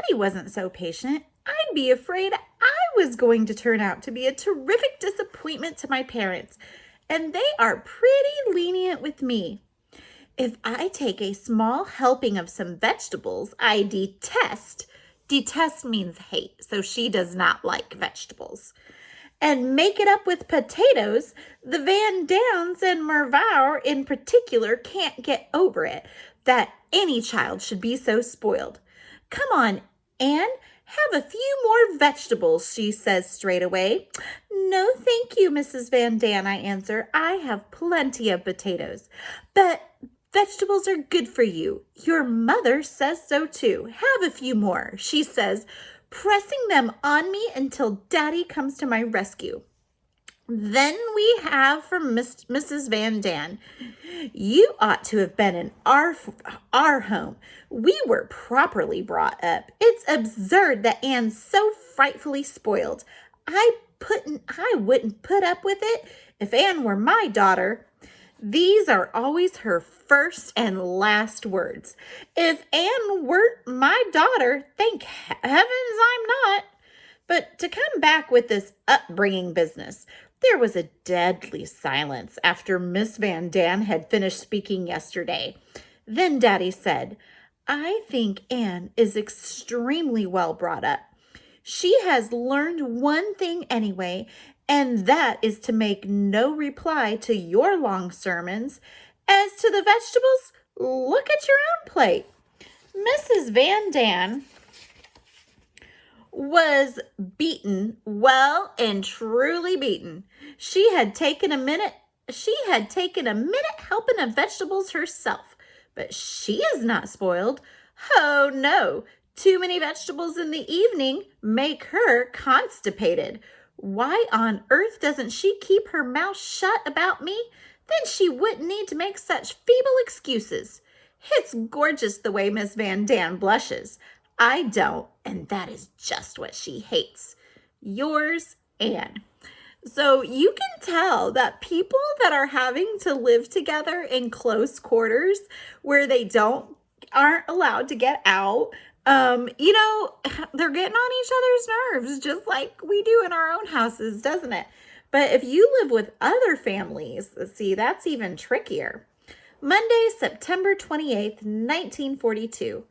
Daddy wasn't so patient, I'd be afraid I was going to turn out to be a terrific disappointment to my parents, and they are pretty lenient with me. If I take a small helping of some vegetables I detest means hate, so she does not like vegetables, and make it up with potatoes, the Van Downs and Mervour in particular can't get over it that any child should be so spoiled. Come on, Anne, have a few more vegetables, she says straight away. No, thank you, Mrs. Van Dam, I answer. I have plenty of potatoes. But vegetables are good for you. Your mother says so too. Have a few more, she says, pressing them on me until Daddy comes to my rescue. Then we have from Mrs. Van Dam. You ought to have been in our home. We were properly brought up. It's absurd that Anne's so frightfully spoiled. I wouldn't put up with it if Anne were my daughter. These are always her first and last words. If Anne weren't my daughter, thank heavens I'm not. But to come back with this upbringing business, there was a deadly silence after Miss Van Dam had finished speaking yesterday. Then Daddy said, I think Anne is extremely well brought up. She has learned one thing anyway, and that is to make no reply to your long sermons. As to the vegetables, look at your own plate. Mrs. Van Dam was beaten, well and truly beaten. She had taken a minute helping of vegetables herself, but she is not spoiled. Oh no, too many vegetables in the evening make her constipated. Why on earth doesn't she keep her mouth shut about me? Then she wouldn't need to make such feeble excuses. It's gorgeous the way Miss Van Dam blushes. I don't, and that is just what she hates. Yours, Anne. So you can tell that people that are having to live together in close quarters where they aren't allowed to get out, they're getting on each other's nerves just like we do in our own houses, doesn't it? But if you live with other families, see, that's even trickier. Monday, September 28th, 1942.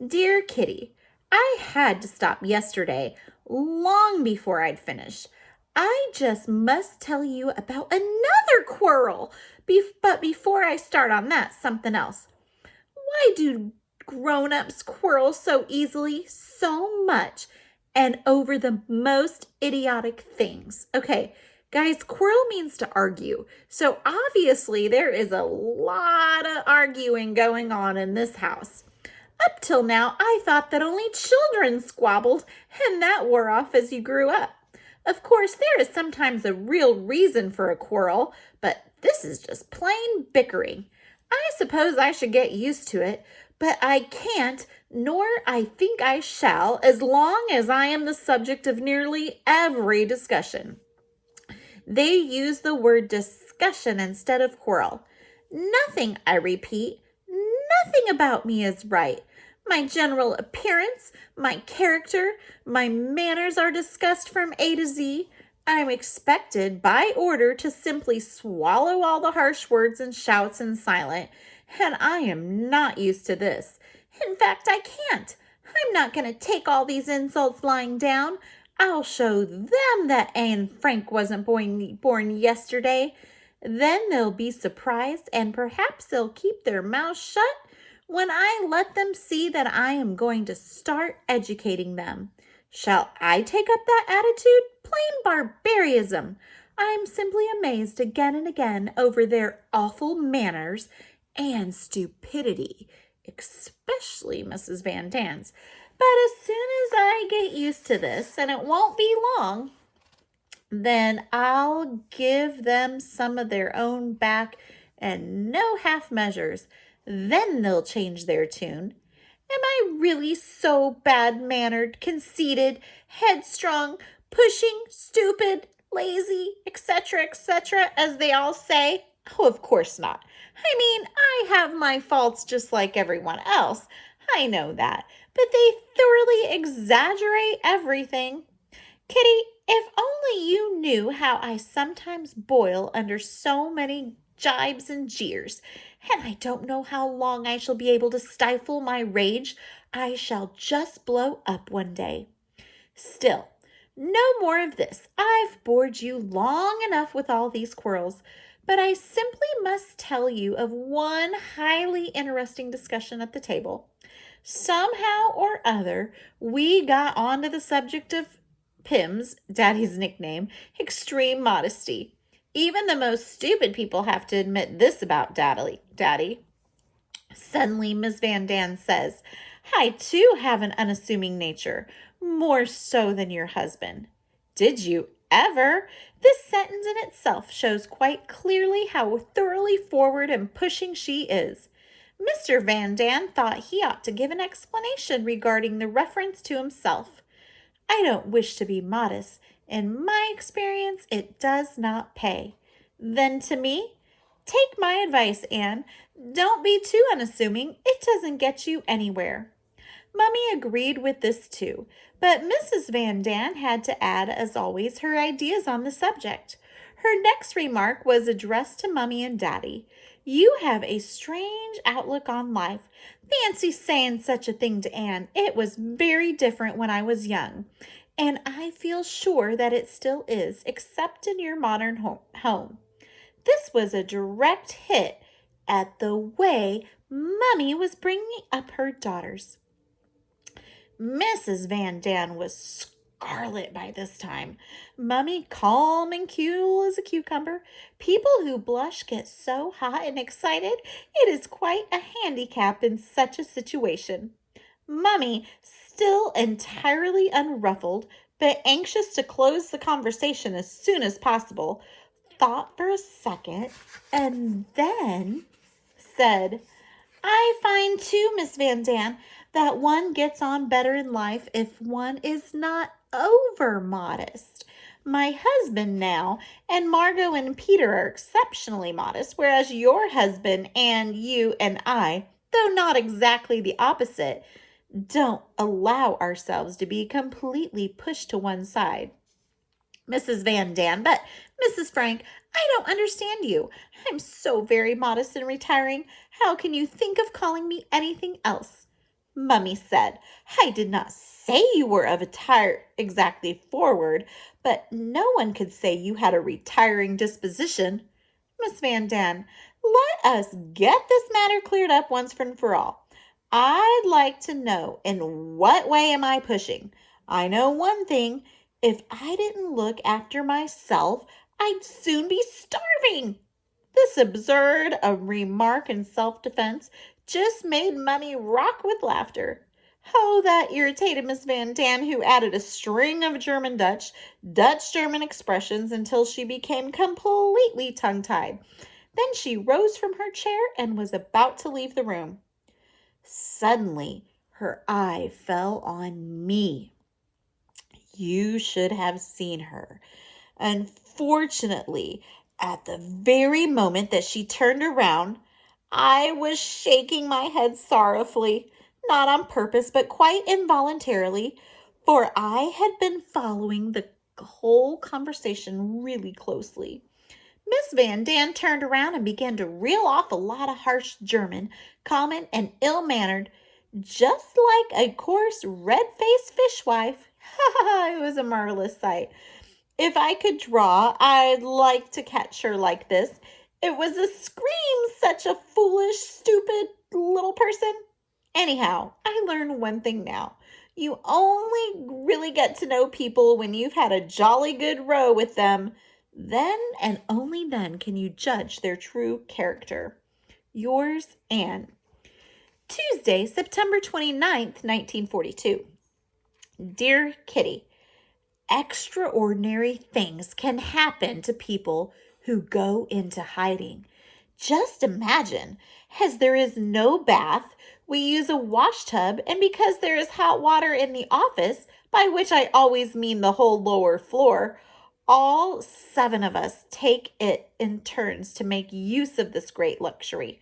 Dear Kitty, I had to stop yesterday, long before I'd finished. I just must tell you about another quarrel. But before I start on that, something else. Why do grown-ups quarrel so easily, so much, and over the most idiotic things? Okay, guys, quarrel means to argue. So obviously there is a lot of arguing going on in this house. Up till now, I thought that only children squabbled, and that wore off as you grew up. Of course, there is sometimes a real reason for a quarrel, but this is just plain bickering. I suppose I should get used to it, but I can't, nor I think I shall, as long as I am the subject of nearly every discussion. They use the word discussion instead of quarrel. Nothing, I repeat, nothing about me is right. My general appearance, my character, my manners are discussed from A to Z. I'm expected by order to simply swallow all the harsh words and shouts in silence, and I am not used to this. In fact, I can't. I'm not going to take all these insults lying down. I'll show them that Anne Frank wasn't born yesterday. Then they'll be surprised, and perhaps they'll keep their mouths shut when I let them see that I am going to start educating them. Shall I take up that attitude? Plain barbarism. I'm simply amazed again and again over their awful manners and stupidity, especially Mrs. Van Dam's. But as soon as I get used to this, and it won't be long, then I'll give them some of their own back and no half measures. Then they'll change their tune. Am I really so bad-mannered, conceited, headstrong, pushing, stupid, lazy, etc., as they all say? Oh, of course not. I mean, I have my faults just like everyone else. I know that, but they thoroughly exaggerate everything. Kitty, if only you knew how I sometimes boil under so many jibes and jeers, and I don't know how long I shall be able to stifle my rage. I shall just blow up one day. Still, no more of this. I've bored you long enough with all these quarrels, but I simply must tell you of one highly interesting discussion at the table. Somehow or other, we got onto the subject of Pim's, Daddy's nickname, extreme modesty. Even the most stupid people have to admit this about Daddy. Suddenly, Miss Van Daan says, I too have an unassuming nature, more so than your husband. Did you ever? This sentence in itself shows quite clearly how thoroughly forward and pushing she is. Mr. Van Daan thought he ought to give an explanation regarding the reference to himself. I don't wish to be modest. In my experience, it does not pay. Then to me, take my advice, Anne. Don't be too unassuming. It doesn't get you anywhere. Mummy agreed with this too, but Mrs. Van Daan had to add, as always, her ideas on the subject. Her next remark was addressed to Mummy and Daddy. You have a strange outlook on life. Fancy saying such a thing to Anne. It was very different when I was young, and I feel sure that it still is, except in your modern home. This was a direct hit at the way Mummy was bringing up her daughters. Mrs. Van Daan was scarlet by this time. Mummy calm and cool as a cucumber. People who blush get so hot and excited, it is quite a handicap in such a situation. Mummy, still entirely unruffled, but anxious to close the conversation as soon as possible, thought for a second and then said, I find too, Miss Van Daan, that one gets on better in life if one is not over modest. My husband now and Margot and Peter are exceptionally modest, whereas your husband and you and I, though not exactly the opposite, don't allow ourselves to be completely pushed to one side. Mrs. Van Daan, but Mrs. Frank, I don't understand you. I'm so very modest and retiring. How can you think of calling me anything else? Mummy said, I did not say you were of a exactly forward, but no one could say you had a retiring disposition. Miss Van Daan, let us get this matter cleared up once and for all. I'd like to know, in what way am I pushing? I know one thing. If I didn't look after myself, I'd soon be starving. This absurd remark in self-defense just made Mummy rock with laughter. Oh, that irritated Miss Van Daan, who added a string of Dutch-German expressions until she became completely tongue-tied. Then she rose from her chair and was about to leave the room. Suddenly, her eye fell on me. You should have seen her. Unfortunately, at the very moment that she turned around, I was shaking my head sorrowfully, not on purpose, but quite involuntarily, for I had been following the whole conversation really closely. Miss Van Daan turned around and began to reel off a lot of harsh German, common and ill-mannered, just like a coarse, red-faced fishwife. It was a marvelous sight. If I could draw, I'd like to catch her like this. It was a scream, such a foolish, stupid little person. Anyhow, I learned one thing now. You only really get to know people when you've had a jolly good row with them. Then and only then can you judge their true character. Yours, Anne. Tuesday, September 29th, 1942. Dear Kitty, extraordinary things can happen to people who go into hiding. Just imagine, as there is no bath, we use a wash tub, and because there is hot water in the office, by which I always mean the whole lower floor, all 7 of us take it in turns to make use of this great luxury.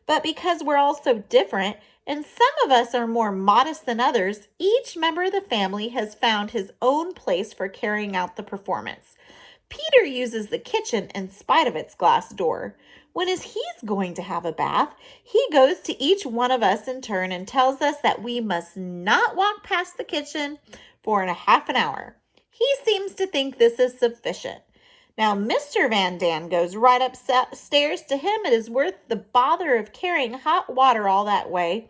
But because we're all so different, and some of us are more modest than others, each member of the family has found his own place for carrying out the performance. Peter uses the kitchen in spite of its glass door. When he's going to have a bath, he goes to each one of us in turn and tells us that we must not walk past the kitchen for a half an hour. He seems to think this is sufficient. Now, Mr. Van Daan goes right upstairs. To him, it is worth the bother of carrying hot water all that way,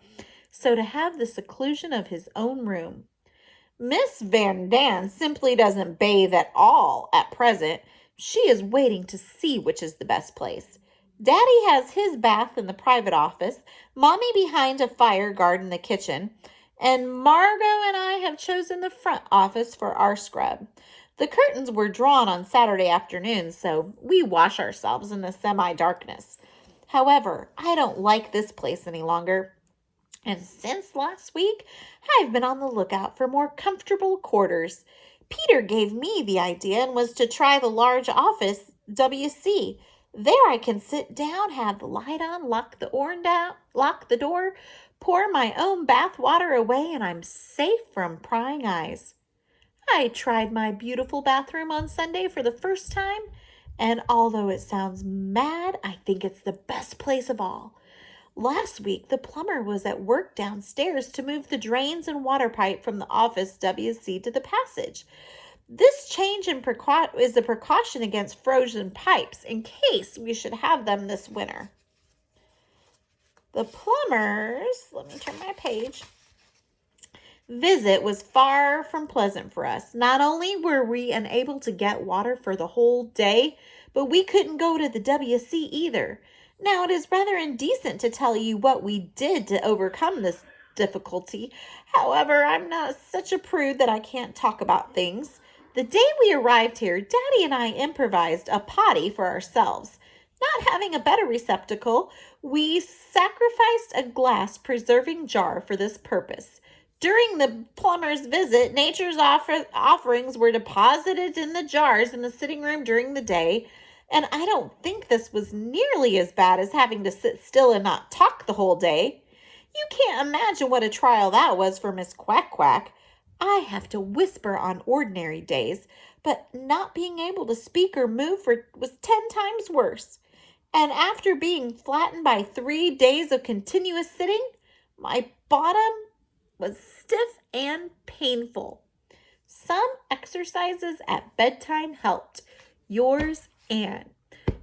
so to have the seclusion of his own room. Miss Van Daan simply doesn't bathe at all at present. She is waiting to see which is the best place. Daddy has his bath in the private office, Mommy behind a fire guard in the kitchen, and Margot and I have chosen the front office for our scrub. The curtains were drawn on Saturday afternoons, so we wash ourselves in the semi-darkness. However, I don't like this place any longer, and since last week, I've been on the lookout for more comfortable quarters. Peter gave me the idea and was to try the large office WC. There I can sit down, have the light on, lock the door, pour my own bath water away, and I'm safe from prying eyes. I tried my beautiful bathroom on Sunday for the first time, and although it sounds mad, I think it's the best place of all. Last week, the plumber was at work downstairs to move the drains and water pipe from the office WC to the passage. This change is a precaution against frozen pipes in case we should have them this winter. The plumber's, let me turn my page, visit was far from pleasant for us. Not only were we unable to get water for the whole day, but we couldn't go to the WC either. Now, it is rather indecent to tell you what we did to overcome this difficulty. However, I'm not such a prude that I can't talk about things. The day we arrived here, Daddy and I improvised a potty for ourselves. Not having a better receptacle, we sacrificed a glass preserving jar for this purpose. During the plumber's visit, nature's offerings were deposited in the jars in the sitting room during the day, and I don't think this was nearly as bad as having to sit still and not talk the whole day. You can't imagine what a trial that was for Miss Quack Quack. I have to whisper on ordinary days, but not being able to speak or move was 10 times worse. And after being flattened by 3 days of continuous sitting, my bottom was stiff and painful. Some exercises at bedtime helped. Yours, Anne.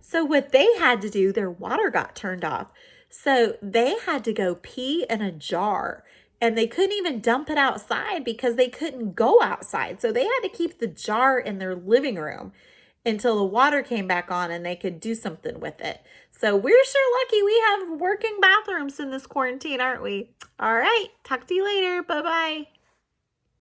So what they had to do, their water got turned off. So they had to go pee in a jar. And they couldn't even dump it outside because they couldn't go outside. So they had to keep the jar in their living room until the water came back on and they could do something with it. So we're sure lucky we have working bathrooms in this quarantine, aren't we? All right. Talk to you later. Bye-bye.